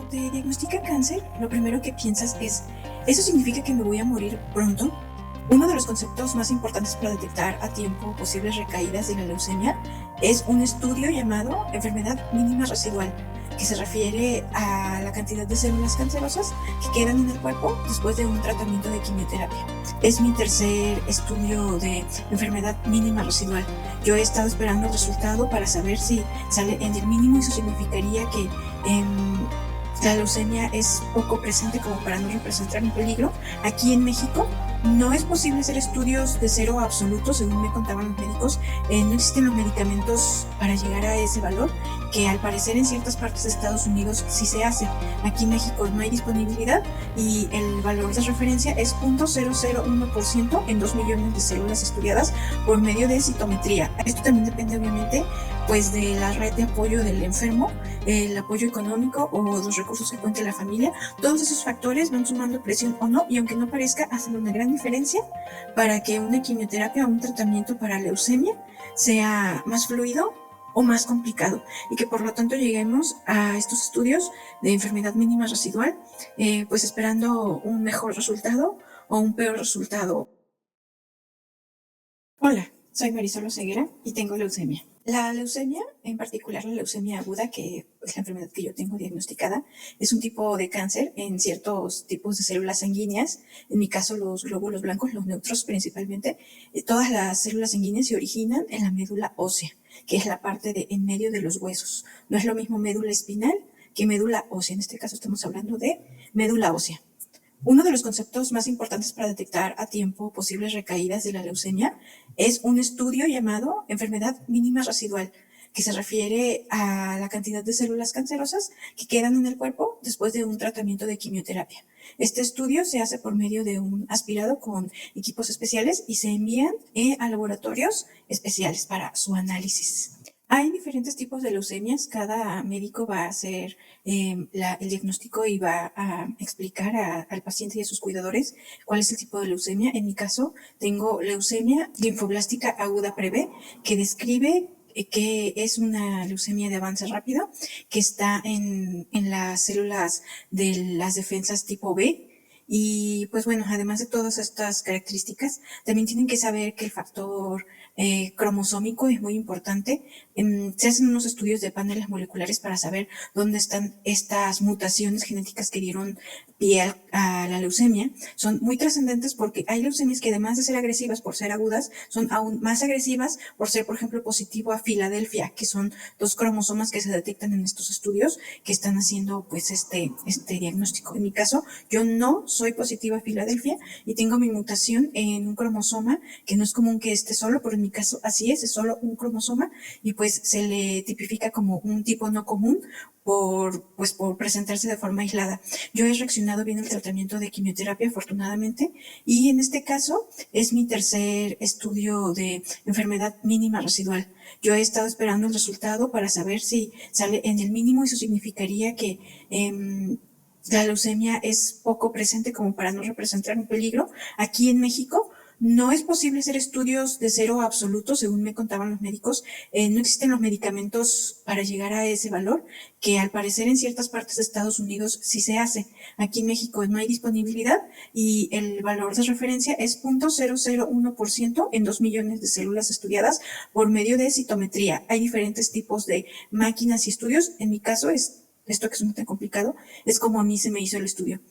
te diagnostican cáncer, lo primero que piensas es, ¿eso significa que me voy a morir pronto? Uno de los conceptos más importantes para detectar a tiempo posibles recaídas de la leucemia es un estudio llamado enfermedad mínima residual, que se refiere a la cantidad de células cancerosas que quedan en el cuerpo después de un tratamiento de quimioterapia. Es mi tercer estudio de enfermedad mínima residual. Yo he estado esperando el resultado para saber si sale en el mínimo. Eso significaría que la leucemia es poco presente como para no representar un peligro. Aquí en México no es posible hacer estudios de cero absoluto, según me contaban los médicos. No existen los medicamentos para llegar a ese valor, que al parecer en ciertas partes de Estados Unidos sí se hace. Aquí en México no hay disponibilidad y el valor de referencia es 0.001% en 2 millones de células estudiadas por medio de citometría. Esto también depende obviamente pues de la red de apoyo del enfermo, el apoyo económico o los recursos que cuente la familia. Todos esos factores van sumando presión o no, y aunque no parezca, hacen una gran diferencia para que una quimioterapia o un tratamiento para leucemia sea más fluido o más complicado, y que por lo tanto lleguemos a estos estudios de enfermedad mínima residual pues esperando un mejor resultado o un peor resultado. Hola, soy Marisol Oseguera y tengo leucemia. La leucemia, en particular la leucemia aguda, que es la enfermedad que yo tengo diagnosticada, es un tipo de cáncer en ciertos tipos de células sanguíneas. En mi caso, los glóbulos blancos, los neutros principalmente. Todas las células sanguíneas se originan en la médula ósea, que es la parte de en medio de los huesos. No es lo mismo médula espinal que médula ósea. En este caso estamos hablando de médula ósea. Uno de los conceptos más importantes para detectar a tiempo posibles recaídas de la leucemia es un estudio llamado enfermedad mínima residual, que se refiere a la cantidad de células cancerosas que quedan en el cuerpo después de un tratamiento de quimioterapia. Este estudio se hace por medio de un aspirado con equipos especiales y se envían a laboratorios especiales para su análisis. Hay diferentes tipos de leucemias. Cada médico va a hacer el diagnóstico y va a explicar al paciente y a sus cuidadores cuál es el tipo de leucemia. En mi caso, tengo leucemia linfoblástica aguda breve, que describe que es una leucemia de avance rápido, que está en las células de las defensas tipo B. Y pues bueno, además de todas estas características, también tienen que saber que el factor cromosómico es muy importante. Se hacen unos estudios de paneles moleculares para saber dónde están estas mutaciones genéticas que dieron pie a la leucemia. Son muy trascendentes porque hay leucemias que, además de ser agresivas por ser agudas, son aún más agresivas por ser, por ejemplo, positivo a Filadelfia, que son 2 cromosomas que se detectan en estos estudios que están haciendo pues este diagnóstico. En mi caso, yo no soy positiva a Filadelfia y tengo mi mutación en un cromosoma que no es común que esté solo, pero en mi caso así es solo un cromosoma, y pues se le tipifica como un tipo no común por presentarse de forma aislada. Yo he reaccionado bien al tratamiento de quimioterapia, afortunadamente, y en este caso es mi tercer estudio de enfermedad mínima residual. Yo he estado esperando el resultado para saber si sale en el mínimo. Eso significaría que la leucemia es poco presente como para no representar un peligro. Aquí en México no es posible hacer estudios de cero absoluto, según me contaban los médicos. No existen los medicamentos para llegar a ese valor, que al parecer en ciertas partes de Estados Unidos sí se hace. Aquí en México no hay disponibilidad y el valor de referencia es 0.001% en 2 millones de células estudiadas por medio de citometría. Hay diferentes tipos de máquinas y estudios. En mi caso es esto, que es muy tan complicado, es como a mí se me hizo el estudio.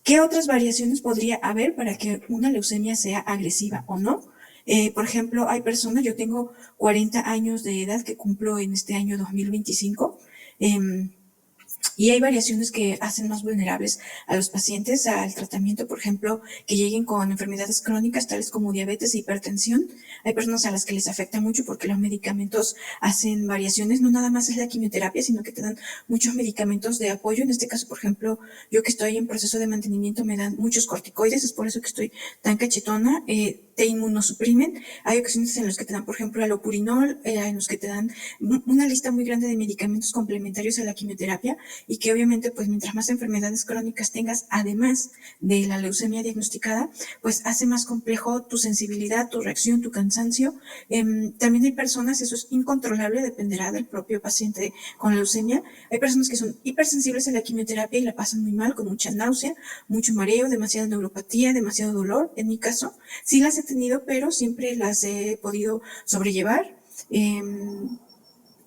¿Qué otras variaciones podría haber para que una leucemia sea agresiva o no? Por ejemplo, hay personas, yo tengo 40 años de edad, que cumplo en este año 2025, y hay variaciones que hacen más vulnerables a los pacientes al tratamiento. Por ejemplo, que lleguen con enfermedades crónicas tales como diabetes e hipertensión. Hay personas a las que les afecta mucho porque los medicamentos hacen variaciones. No nada más es la quimioterapia, sino que te dan muchos medicamentos de apoyo. En este caso, por ejemplo, yo que estoy en proceso de mantenimiento, me dan muchos corticoides. Es por eso que estoy tan cachetona. Te inmunosuprimen. Hay ocasiones en las que te dan, por ejemplo, alopurinol, en los que te dan una lista muy grande de medicamentos complementarios a la quimioterapia, y que obviamente pues mientras más enfermedades crónicas tengas, además de la leucemia diagnosticada, pues hace más complejo tu sensibilidad, tu reacción, tu cansancio. También hay personas, eso es incontrolable, dependerá del propio paciente con leucemia. Hay personas que son hipersensibles a la quimioterapia y la pasan muy mal, con mucha náusea, mucho mareo, demasiada neuropatía, demasiado dolor. En mi caso, sí las he tenido, pero siempre las he podido sobrellevar.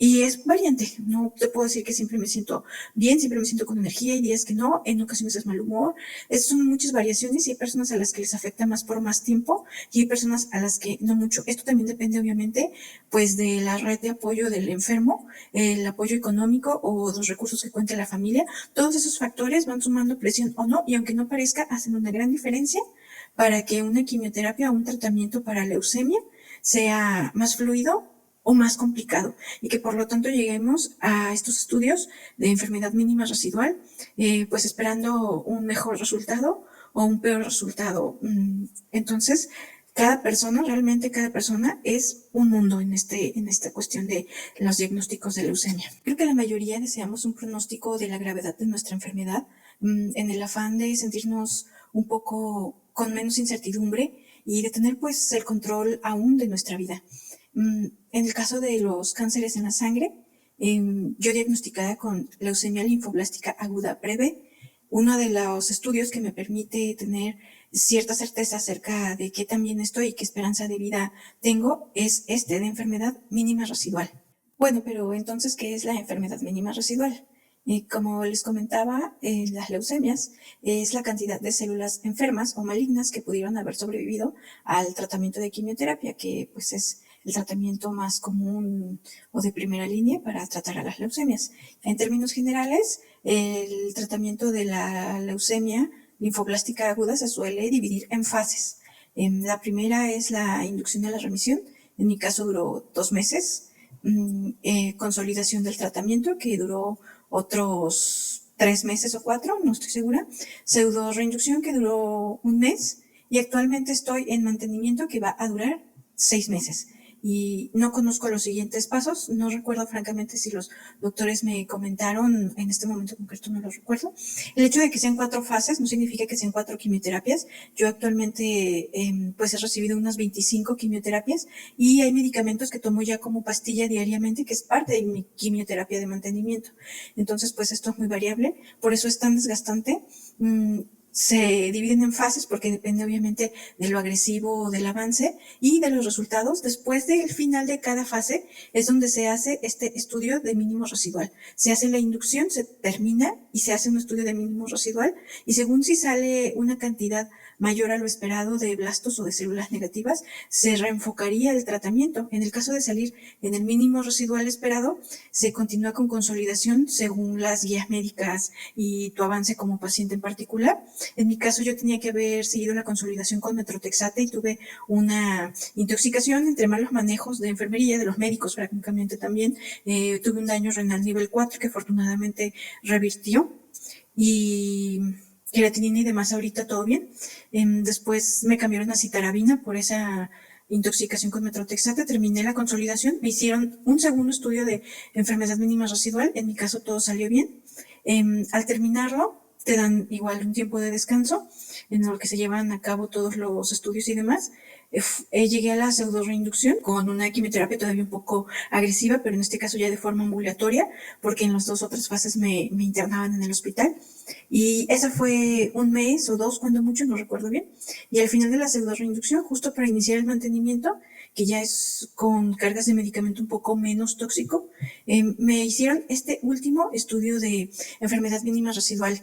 Y es variante, no te puedo decir que siempre me siento bien, siempre me siento con energía, hay días que no, en ocasiones es mal humor. Son muchas variaciones y hay personas a las que les afecta más por más tiempo y hay personas a las que no mucho. Esto también depende obviamente pues de la red de apoyo del enfermo, el apoyo económico o los recursos que cuente la familia. Todos esos factores van sumando presión o no y aunque no parezca, hacen una gran diferencia para que una quimioterapia o un tratamiento para leucemia sea más fluido o más complicado y que por lo tanto lleguemos a estos estudios de enfermedad mínima residual, pues esperando un mejor resultado o un peor resultado. Entonces, realmente cada persona es un mundo en esta cuestión de los diagnósticos de leucemia. Creo que la mayoría deseamos un pronóstico de la gravedad de nuestra enfermedad, en el afán de sentirnos un poco con menos incertidumbre y de tener pues el control aún de nuestra vida. En el caso de los cánceres en la sangre, yo diagnosticada con leucemia linfoblástica aguda breve, uno de los estudios que me permite tener cierta certeza acerca de qué tan bien estoy y qué esperanza de vida tengo es de enfermedad mínima residual. Bueno, pero entonces, ¿qué es la enfermedad mínima residual? Como les comentaba, las leucemias es la cantidad de células enfermas o malignas que pudieron haber sobrevivido al tratamiento de quimioterapia, que pues es el tratamiento más común o de primera línea para tratar a las leucemias. En términos generales, el tratamiento de la leucemia linfoblástica aguda se suele dividir en fases. La primera es la inducción a la remisión. En mi caso duró 2 meses. Consolidación del tratamiento, que duró otros 3 meses o 4, no estoy segura. Pseudo reinducción, que duró 1 mes. Y actualmente estoy en mantenimiento, que va a durar 6 meses. Y no conozco los siguientes pasos, no recuerdo francamente si los doctores me comentaron, en este momento concreto no lo recuerdo. El hecho de que sean 4 fases no significa que sean 4 quimioterapias. Yo actualmente pues he recibido unas 25 quimioterapias y hay medicamentos que tomo ya como pastilla diariamente, que es parte de mi quimioterapia de mantenimiento. Entonces pues esto es muy variable, por eso es tan desgastante. Se dividen en fases porque depende obviamente de lo agresivo del avance y de los resultados. Después del final de cada fase es donde se hace este estudio de mínimo residual. Se hace la inducción, se termina y se hace un estudio de mínimo residual y según si sale una cantidad mayor a lo esperado de blastos o de células negativas, se reenfocaría el tratamiento. En el caso de salir en el mínimo residual esperado, se continúa con consolidación según las guías médicas y tu avance como paciente en particular. En mi caso yo tenía que haber seguido la consolidación con metrotexate y tuve una intoxicación entre malos manejos de enfermería, de los médicos francamente también. Tuve un daño renal nivel 4 que afortunadamente revirtió y creatinina y demás ahorita todo bien. Después me cambiaron a citarabina por esa intoxicación con metrotexate, terminé la consolidación, me hicieron un segundo estudio de enfermedad mínima residual, en mi caso todo salió bien. Al terminarlo, te dan igual un tiempo de descanso en el que se llevan a cabo todos los estudios y demás. Llegué a la pseudo reinducción con una quimioterapia todavía un poco agresiva, pero en este caso ya de forma ambulatoria, porque en las 2 otras fases me internaban en el hospital. Y esa fue 1 mes o 2, cuando mucho, no recuerdo bien. Y al final de la pseudo reinducción, justo para iniciar el mantenimiento, que ya es con cargas de medicamento un poco menos tóxico, me hicieron este último estudio de enfermedad mínima residual.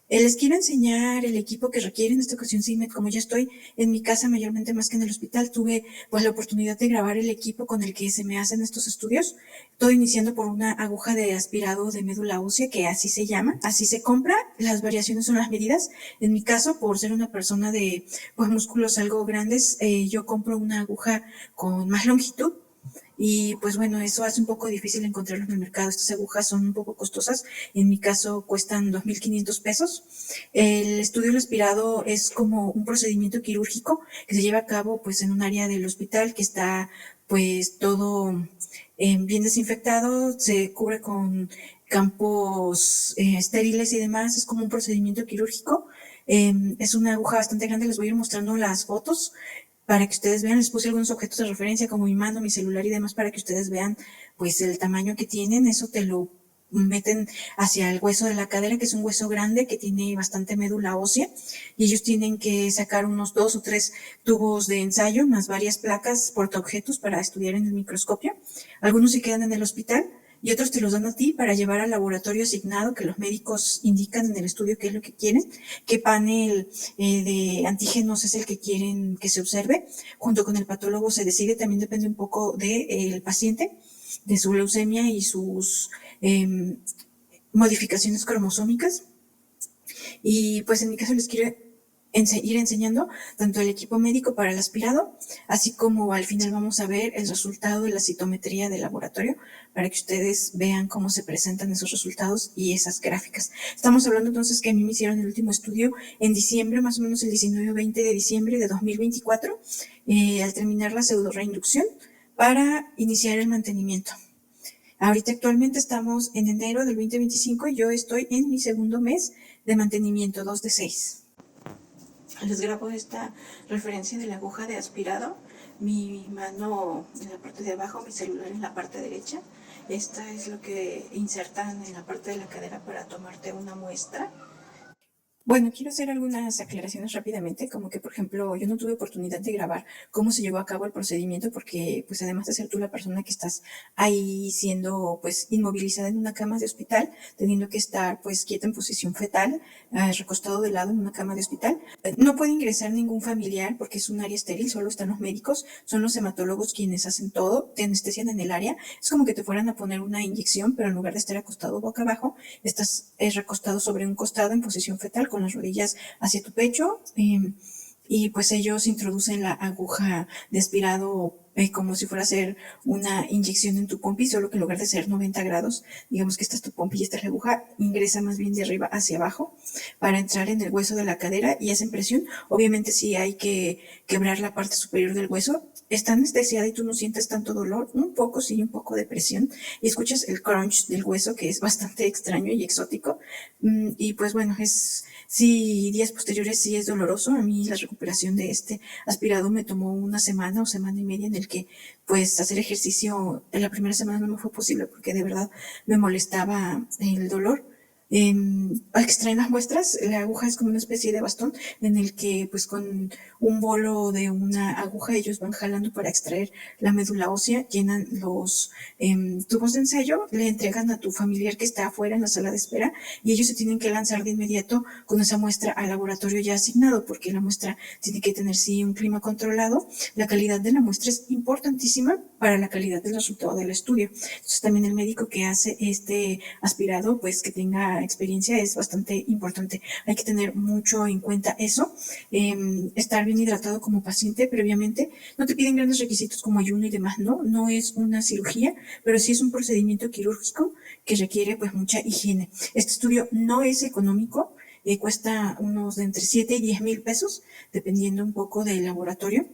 Les quiero enseñar el equipo que requiere. En esta ocasión sí, como ya estoy en mi casa mayormente más que en el hospital, tuve pues la oportunidad de grabar el equipo con el que se me hacen estos estudios. Todo iniciando por una aguja de aspirado de médula ósea, que así se llama, así se compra. Las variaciones son las medidas. En mi caso, por ser una persona de pues músculos algo grandes, yo compro una aguja con más longitud. Y pues bueno, eso hace un poco difícil encontrarlo en el mercado. Estas agujas son un poco costosas. En mi caso cuestan 2,500 pesos. El estudio del aspirado es como un procedimiento quirúrgico que se lleva a cabo pues en un área del hospital que está pues todo bien desinfectado, se cubre con campos estériles y demás. Es como un procedimiento quirúrgico. Es una aguja bastante grande. Les voy a ir mostrando las fotos para que ustedes vean. Les puse algunos objetos de referencia como mi mano, mi celular y demás para que ustedes vean pues el tamaño que tienen. Eso te lo meten hacia el hueso de la cadera, que es un hueso grande que tiene bastante médula ósea, y ellos tienen que sacar unos 2 o 3 tubos de ensayo más varias placas portaobjetos para estudiar en el microscopio. Algunos se quedan en el hospital y otros te los dan a ti para llevar al laboratorio asignado que los médicos indican en el estudio qué es lo que quieren, qué panel de antígenos es el que quieren que se observe. Junto con el patólogo se decide, también depende un poco del paciente, de su leucemia y sus modificaciones cromosómicas. Y pues en mi caso les quiero ir enseñando tanto el equipo médico para el aspirado, así como al final vamos a ver el resultado de la citometría del laboratorio para que ustedes vean cómo se presentan esos resultados y esas gráficas. Estamos hablando entonces que a mí me hicieron el último estudio en diciembre, más o menos el 19 o 20 de diciembre de 2024, al terminar la pseudo reinducción para iniciar el mantenimiento. Ahorita actualmente estamos en enero del 2025 y yo estoy en mi segundo mes de mantenimiento, 2 de 6. Les grabo esta referencia de la aguja de aspirado, mi mano en la parte de abajo, mi celular en la parte derecha. Esta es lo que insertan en la parte de la cadera para tomarte una muestra. Bueno, quiero hacer algunas aclaraciones rápidamente, como que, por ejemplo, yo no tuve oportunidad de grabar cómo se llevó a cabo el procedimiento porque, pues, además de ser tú la persona que estás ahí siendo, pues, inmovilizada en una cama de hospital, teniendo que estar, pues, quieta en posición fetal, recostado de lado en una cama de hospital, no puede ingresar ningún familiar porque es un área estéril, solo están los médicos, son los hematólogos quienes hacen todo, te anestesian en el área, es como que te fueran a poner una inyección, pero en lugar de estar acostado boca abajo, estás recostado sobre un costado en posición fetal con las rodillas hacia tu pecho, y pues ellos introducen la aguja de aspirado como si fuera a ser una inyección en tu pompi, solo que en lugar de ser 90 grados, digamos que esta es tu pompi y esta es la aguja, ingresa más bien de arriba hacia abajo para entrar en el hueso de la cadera y hacen presión. Obviamente sí hay que quebrar la parte superior del hueso. Está anestesiada y tú no sientes tanto dolor, un poco sí, un poco de presión, y escuchas el crunch del hueso, que es bastante extraño y exótico. Y pues bueno, sí, días posteriores sí es doloroso. A mí la recuperación de este aspirado me tomó una semana o semana y media, en el que pues hacer ejercicio en la primera semana no me fue posible porque de verdad me molestaba el dolor. Al extraer las muestras, la aguja es como una especie de bastón en el que pues con un bolo de una aguja ellos van jalando para extraer la médula ósea, llenan los tubos de ensayo, le entregan a tu familiar que está afuera en la sala de espera y ellos se tienen que lanzar de inmediato con esa muestra al laboratorio ya asignado, porque la muestra tiene que tener sí un clima controlado. La calidad de la muestra es importantísima para la calidad del resultado del estudio. Entonces también el médico que hace este aspirado, pues que tenga experiencia es bastante importante. Hay que tener mucho en cuenta eso. Estar bien hidratado como paciente previamente. No te piden grandes requisitos como ayuno y demás, no es una cirugía, pero sí es un procedimiento quirúrgico que requiere pues mucha higiene. Este estudio no es económico, cuesta unos de entre 7 y 10 mil pesos, dependiendo un poco del laboratorio.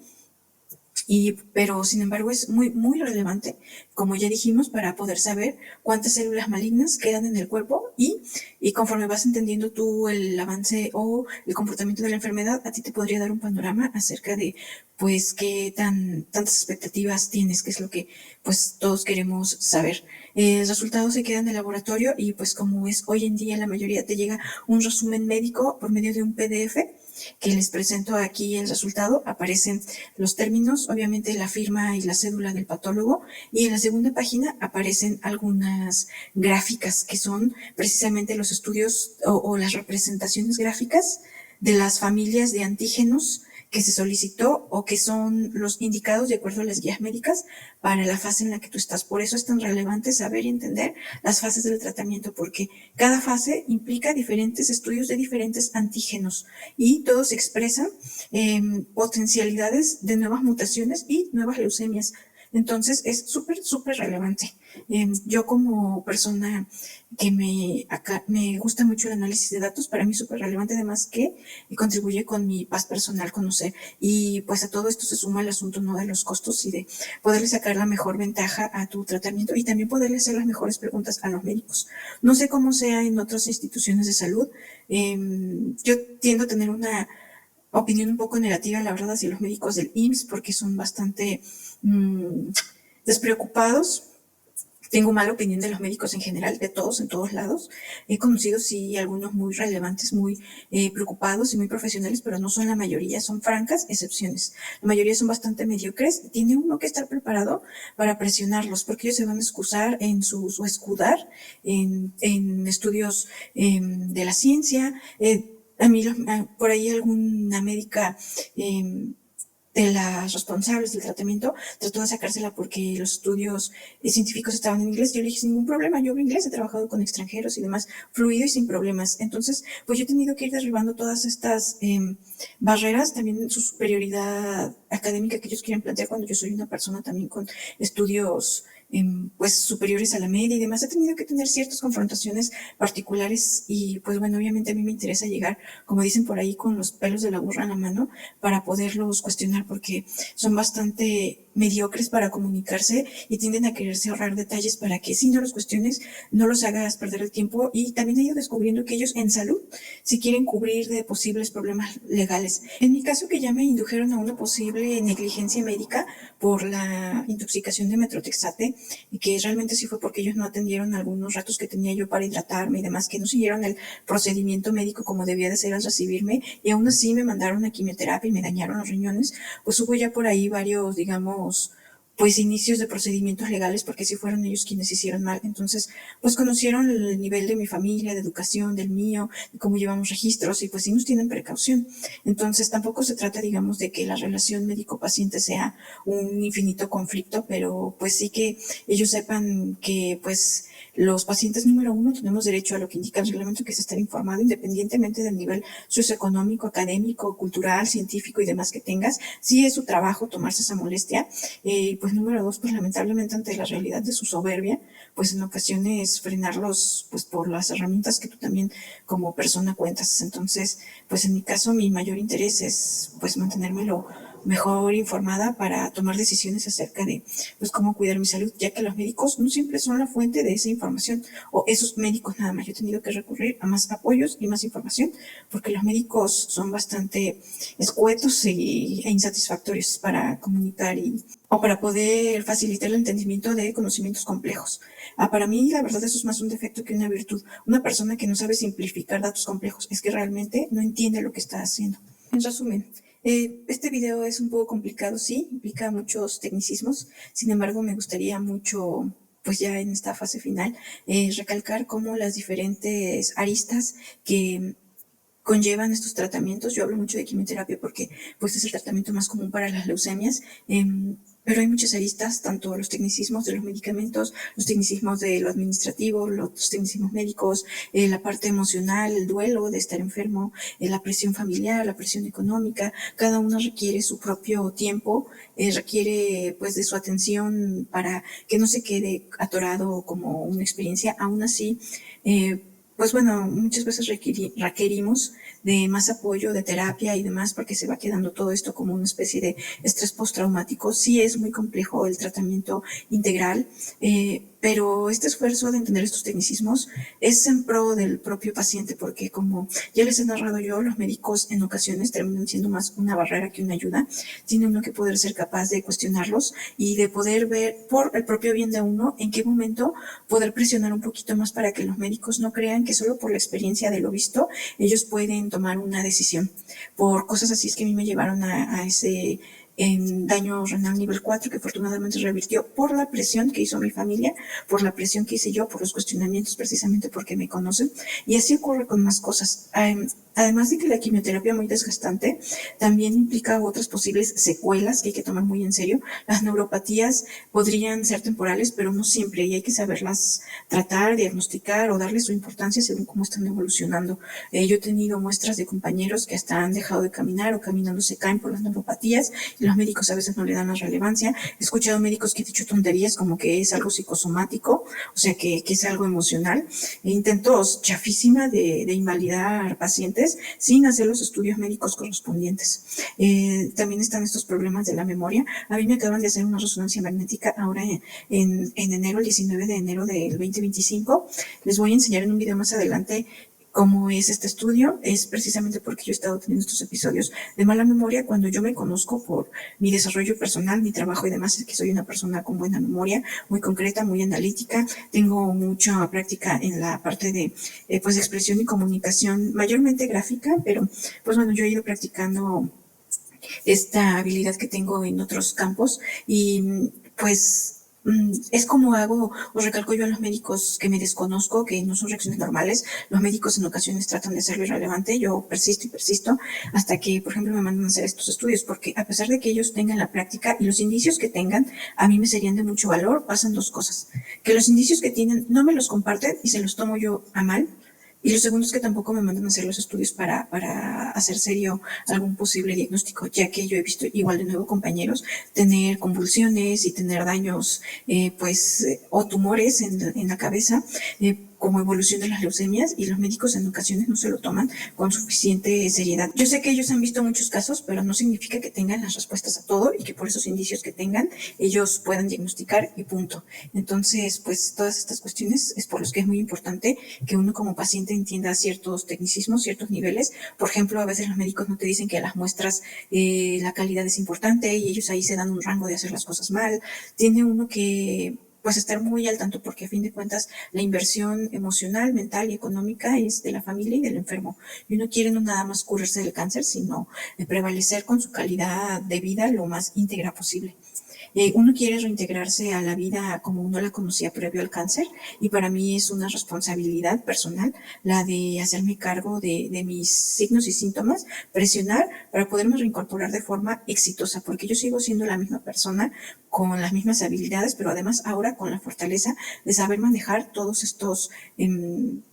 Pero sin embargo es muy, muy relevante, como ya dijimos, para poder saber cuántas células malignas quedan en el cuerpo y conforme vas entendiendo tú el avance o el comportamiento de la enfermedad, a ti te podría dar un panorama acerca de pues qué tantas expectativas tienes, qué es lo que pues todos queremos saber. El resultado se queda en el laboratorio y pues como es hoy en día la mayoría te llega un resumen médico por medio de un PDF que les presento aquí el resultado. Aparecen los términos, obviamente la firma y la cédula del patólogo, y en la segunda página aparecen algunas gráficas que son precisamente los estudios o las representaciones gráficas de las familias de antígenos que se solicitó o que son los indicados de acuerdo a las guías médicas para la fase en la que tú estás. Por eso es tan relevante saber y entender las fases del tratamiento, porque cada fase implica diferentes estudios de diferentes antígenos y todos expresan potencialidades de nuevas mutaciones y nuevas leucemias. Entonces es súper relevante. Yo como persona que me gusta mucho el análisis de datos, para mí es súper relevante, además que contribuye con mi paz personal conocer. Y pues a todo esto se suma el asunto, ¿no?, de los costos y de poderle sacar la mejor ventaja a tu tratamiento y también poderle hacer las mejores preguntas a los médicos. No sé cómo sea en otras instituciones de salud. Yo tiendo a tener una opinión un poco negativa, la verdad, hacia los médicos del IMSS porque son bastante despreocupados. Tengo mala opinión de los médicos en general, de todos, en todos lados. He conocido, sí, algunos muy relevantes, muy preocupados y muy profesionales, pero no son la mayoría, son francas excepciones. La mayoría son bastante mediocres. Tiene uno que estar preparado para presionarlos, porque ellos se van a excusar o escudar en estudios de la ciencia. Por ahí alguna médica de las responsables del tratamiento trató de sacársela porque los estudios científicos estaban en inglés. Yo le dije, sin ningún problema, yo hablo inglés, he trabajado con extranjeros y demás, fluido y sin problemas. Entonces, pues yo he tenido que ir derribando todas estas barreras, también su superioridad académica que ellos quieren plantear cuando yo soy una persona también con estudios pues superiores a la media y demás. He tenido que tener ciertas confrontaciones particulares y pues bueno, obviamente a mí me interesa llegar, como dicen por ahí, con los pelos de la burra en la mano para poderlos cuestionar porque son bastante mediocres para comunicarse y tienden a quererse ahorrar detalles para que si no los cuestiones no los hagas perder el tiempo. Y también he ido descubriendo que ellos en salud si quieren cubrir de posibles problemas legales. En mi caso, que ya me indujeron a una posible negligencia médica por la intoxicación de metrotexate, y que realmente sí fue porque ellos no atendieron algunos ratos que tenía yo para hidratarme y demás, que no siguieron el procedimiento médico como debía de ser al recibirme, y aún así me mandaron a quimioterapia y me dañaron los riñones. Pues hubo ya por ahí varios, digamos, pues inicios de procedimientos legales porque sí fueron ellos quienes hicieron mal. Entonces, pues conocieron el nivel de mi familia, de educación, del mío, de cómo llevamos registros y pues sí nos tienen precaución. Entonces, tampoco se trata, digamos, de que la relación médico-paciente sea un infinito conflicto, pero pues sí que ellos sepan que pues los pacientes número uno tenemos derecho a lo que indica el reglamento, que es estar informado independientemente del nivel socioeconómico, académico, cultural, científico y demás que tengas. Sí es su trabajo tomarse esa molestia. Pues número dos, pues lamentablemente ante la realidad de su soberbia, pues en ocasiones frenarlos pues por las herramientas que tú también como persona cuentas. Entonces, pues en mi caso mi mayor interés es pues mantenérmelo mejor informada para tomar decisiones acerca de pues cómo cuidar mi salud, ya que los médicos no siempre son la fuente de esa información o esos médicos nada más. Yo he tenido que recurrir a más apoyos y más información porque los médicos son bastante escuetos e insatisfactorios para comunicar o para poder facilitar el entendimiento de conocimientos complejos. Para mí, la verdad, eso es más un defecto que una virtud. Una persona que no sabe simplificar datos complejos es que realmente no entiende lo que está haciendo. En resumen, este video es un poco complicado, sí, implica muchos tecnicismos. Sin embargo, me gustaría mucho, pues ya en esta fase final, recalcar cómo las diferentes aristas que conllevan estos tratamientos. Yo hablo mucho de quimioterapia porque pues es el tratamiento más común para las leucemias, pero hay muchas aristas, tanto los tecnicismos de los medicamentos, los tecnicismos de lo administrativo, los tecnicismos médicos, la parte emocional, el duelo de estar enfermo, la presión familiar, la presión económica. Cada uno requiere su propio tiempo, requiere pues de su atención para que no se quede atorado como una experiencia. Aún así, pues bueno, muchas veces requerimos de más apoyo, de terapia y demás, porque se va quedando todo esto como una especie de estrés postraumático. Sí es muy complejo el tratamiento integral, pero este esfuerzo de entender estos tecnicismos es en pro del propio paciente, porque como ya les he narrado yo, los médicos en ocasiones terminan siendo más una barrera que una ayuda. Tiene uno que poder ser capaz de cuestionarlos y de poder ver por el propio bien de uno en qué momento poder presionar un poquito más para que los médicos no crean que solo por la experiencia de lo visto ellos pueden tomar una decisión. Por cosas así es que a mí me llevaron a ese daño renal nivel 4 que afortunadamente revirtió por la presión que hizo mi familia, por la presión que hice yo, por los cuestionamientos precisamente porque me conocen, y así ocurre con más cosas. Además de que la quimioterapia muy desgastante también implica otras posibles secuelas que hay que tomar muy en serio. Las neuropatías podrían ser temporales, pero no siempre, y hay que saberlas tratar, diagnosticar o darle su importancia según cómo están evolucionando. Yo he tenido muestras de compañeros que hasta han dejado de caminar o caminando se caen por las neuropatías y los médicos a veces no le dan la relevancia. He escuchado médicos que han dicho tonterías como que es algo psicosomático, o sea que es algo emocional. Intentos chafísima de invalidar pacientes sin hacer los estudios médicos correspondientes. También están estos problemas de la memoria. A mí me acaban de hacer una resonancia magnética ahora en enero, el 19 de enero del 2025. Les voy a enseñar en un video más adelante cómo es este estudio. Es precisamente porque yo he estado teniendo estos episodios de mala memoria cuando yo me conozco por mi desarrollo personal, mi trabajo y demás. Es que soy una persona con buena memoria, muy concreta, muy analítica. Tengo mucha práctica en la parte de pues expresión y comunicación, mayormente gráfica, pero pues bueno, yo he ido practicando esta habilidad que tengo en otros campos y pues es como hago o recalco yo a los médicos que me desconozco, que no son reacciones normales. Los médicos en ocasiones tratan de hacerlo irrelevante. Yo persisto y persisto hasta que, por ejemplo, me mandan a hacer estos estudios, porque a pesar de que ellos tengan la práctica y los indicios que tengan, a mí me serían de mucho valor, pasan dos cosas. Que los indicios que tienen no me los comparten y se los tomo yo a mal. Y lo segundo es que tampoco me mandan a hacer los estudios para hacer serio algún posible diagnóstico, ya que yo he visto igual de nuevo compañeros tener convulsiones y tener daños, o tumores en la cabeza, como evolución de las leucemias, y los médicos en ocasiones no se lo toman con suficiente seriedad. Yo sé que ellos han visto muchos casos, pero no significa que tengan las respuestas a todo y que por esos indicios que tengan ellos puedan diagnosticar y punto. Entonces, pues todas estas cuestiones es por los que es muy importante que uno como paciente entienda ciertos tecnicismos, ciertos niveles. Por ejemplo, a veces los médicos no te dicen que a las muestras la calidad es importante y ellos ahí se dan un rango de hacer las cosas mal. Tiene uno que pues estar muy al tanto, porque a fin de cuentas la inversión emocional, mental y económica es de la familia y del enfermo. Y uno quiere no nada más curarse del cáncer, sino prevalecer con su calidad de vida lo más íntegra posible. Uno quiere reintegrarse a la vida como uno la conocía previo al cáncer, y para mí es una responsabilidad personal la de hacerme cargo de mis signos y síntomas, presionar para poderme reincorporar de forma exitosa, porque yo sigo siendo la misma persona con las mismas habilidades, pero además ahora con la fortaleza de saber manejar todos estos,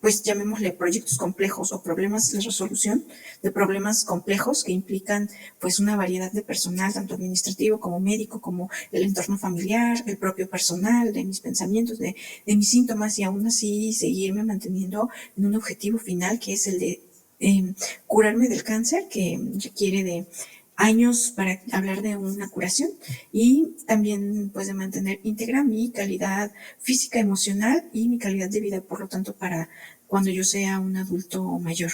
pues llamémosle proyectos complejos o problemas de resolución de problemas complejos que implican pues una variedad de personal, tanto administrativo como médico, como el entorno familiar, el propio personal, de mis pensamientos, de mis síntomas, y aún así seguirme manteniendo en un objetivo final que es el de curarme del cáncer, que requiere de años para hablar de una curación, y también pues de mantener íntegra mi calidad física, emocional y mi calidad de vida, por lo tanto, para cuando yo sea un adulto mayor.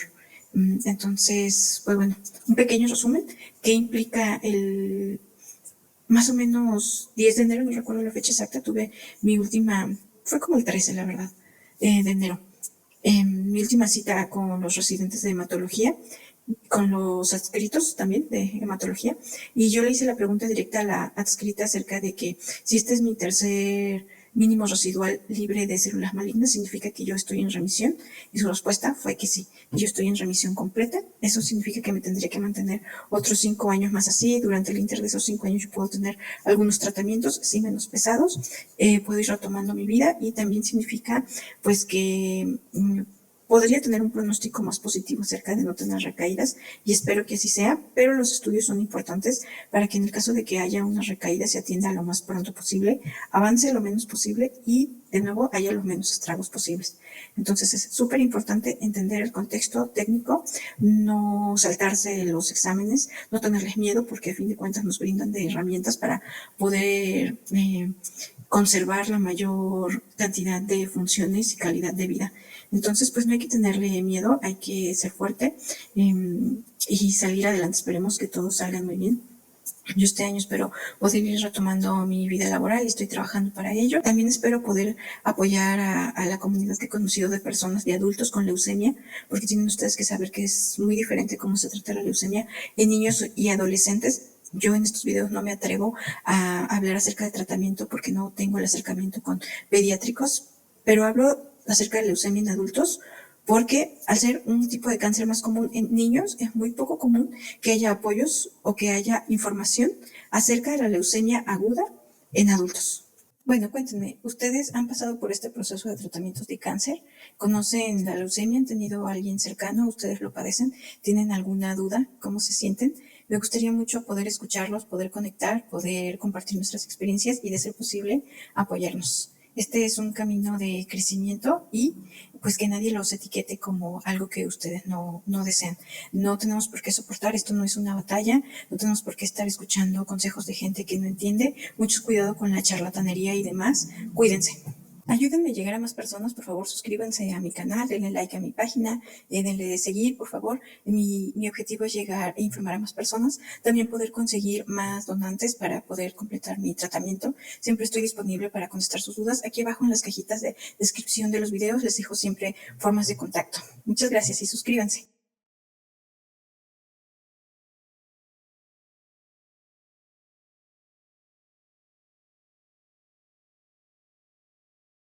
Entonces, pues bueno, un pequeño resumen que implica el más o menos 10 de enero, no recuerdo la fecha exacta, tuve mi última, fue como el 13, la verdad, de enero, mi última cita con los residentes de hematología, con los adscritos también de hematología, y yo le hice la pregunta directa a la adscrita acerca de que si este es mi tercer mínimo residual libre de células malignas, significa que yo estoy en remisión, y su respuesta fue que sí, yo estoy en remisión completa. Eso significa que me tendría que mantener otros 5 años más así. Durante el inter de esos 5 años yo puedo tener algunos tratamientos, sí, menos pesados, puedo ir retomando mi vida, y también significa pues que podría tener un pronóstico más positivo acerca de no tener recaídas, y espero que así sea, pero los estudios son importantes para que en el caso de que haya una recaída se atienda lo más pronto posible, avance lo menos posible y de nuevo haya los menos estragos posibles. Entonces es súper importante entender el contexto técnico, no saltarse los exámenes, no tenerles miedo, porque a fin de cuentas nos brindan de herramientas para poder conservar la mayor cantidad de funciones y calidad de vida. Entonces, pues no hay que tenerle miedo, hay que ser fuerte y salir adelante. Esperemos que todo salga muy bien. Yo este año espero poder ir retomando mi vida laboral y estoy trabajando para ello. También espero poder apoyar a la comunidad que he conocido de personas, de adultos con leucemia, porque tienen ustedes que saber que es muy diferente cómo se trata la leucemia en niños y adolescentes. Yo en estos videos no me atrevo a hablar acerca de tratamiento porque no tengo el acercamiento con pediátricos, pero hablo acerca de leucemia en adultos porque al ser un tipo de cáncer más común en niños, es muy poco común que haya apoyos o que haya información acerca de la leucemia aguda en adultos. Bueno, cuéntenme, ¿ustedes han pasado por este proceso de tratamientos de cáncer? ¿Conocen la leucemia? ¿Han tenido a alguien cercano? ¿Ustedes lo padecen? ¿Tienen alguna duda? ¿Cómo se sienten? Me gustaría mucho poder escucharlos, poder conectar, poder compartir nuestras experiencias y, de ser posible, apoyarnos. Este es un camino de crecimiento y pues que nadie los etiquete como algo que ustedes no desean. No tenemos por qué soportar, esto no es una batalla, no tenemos por qué estar escuchando consejos de gente que no entiende. Mucho cuidado con la charlatanería y demás. Cuídense. Ayúdenme a llegar a más personas, por favor, suscríbanse a mi canal, denle like a mi página, denle seguir, por favor. Mi objetivo es llegar e informar a más personas, también poder conseguir más donantes para poder completar mi tratamiento. Siempre estoy disponible para contestar sus dudas. Aquí abajo en las cajitas de descripción de los videos les dejo siempre formas de contacto. Muchas gracias y suscríbanse.